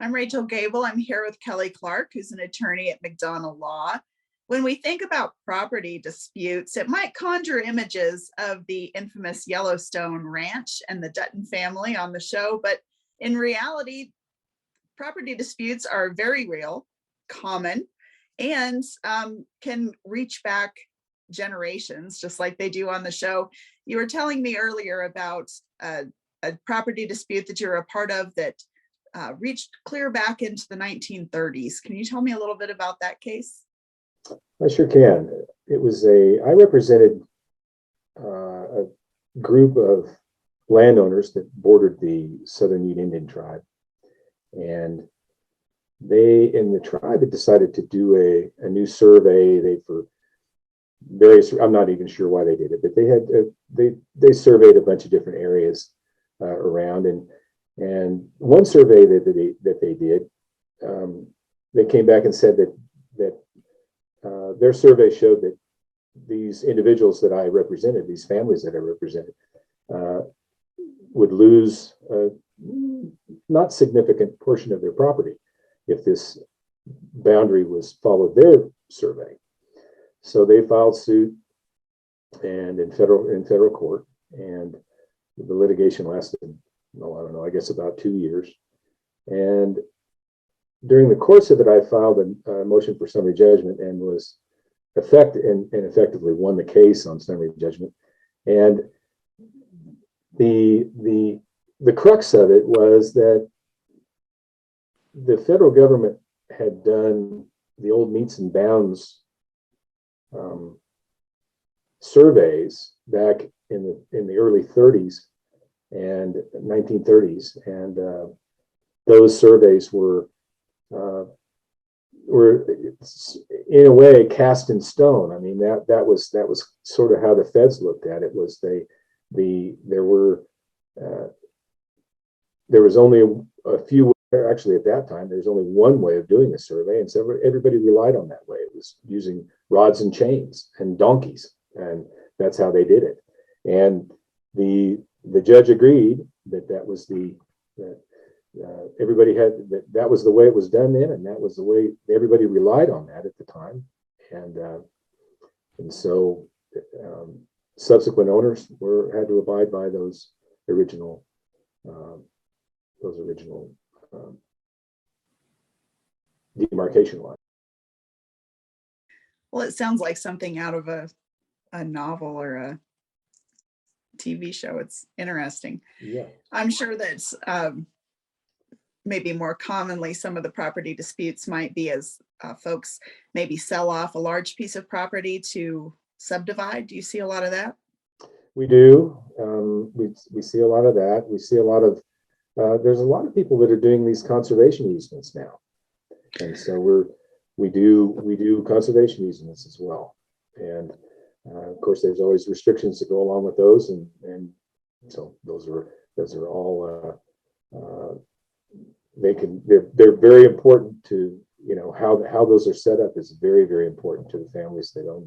I'm Rachel Gable. I'm here with Kelly Clark, who's an attorney at McDonough Law. When we think about property disputes, it might conjure images of the infamous Yellowstone Ranch and the Dutton family on the show, but in reality, property disputes are very real, common, and can reach back generations, just like they do on the show. You were telling me earlier about a property dispute that you're a part of that reached clear back into the 1930s. Can you tell me a little bit about that case? I sure can. I represented a group of landowners that bordered the Southern Ute Indian tribe. And they, in the tribe, had decided to do a new survey. For various, I'm not even sure why they did it, but they surveyed a bunch of different areas around. And one survey that they did, they came back and said that their survey showed that these individuals that I represented, these families that I represented, would lose a not significant portion of their property if this boundary was followed their survey. So they filed suit and in federal court, and the litigation lasted, I don't know, I guess about 2 years. And during the course of it, I filed a motion for summary judgment and was effectively won the case on summary judgment. And the crux of it was that the federal government had done the old meets and bounds surveys back in the early 30s and 1930s, and those surveys were in a way cast in stone. I mean, that was sort of how the feds looked at it. Was there was only a few. Actually, at that time, there was only one way of doing a survey, and so everybody relied on that way. It was using rods and chains and donkeys, and that's how they did it. And the judge agreed that was everybody had that was the way it was done then, and that was the way everybody relied on that at the time. And so subsequent owners had to abide by those original demarcation lines. Well, it sounds like something out of a novel or a TV show. It's interesting. Yeah, I'm sure that maybe more commonly some of the property disputes might be as folks maybe sell off a large piece of property to subdivide. Do you see a lot of that? We do. We see a lot of that. We see a lot of there's a lot of people that are doing these conservation easements now, and so we do conservation easements as well. And of course, there's always restrictions to go along with those, and so those are all they're very important to, how those are set up is very, very important to the families that own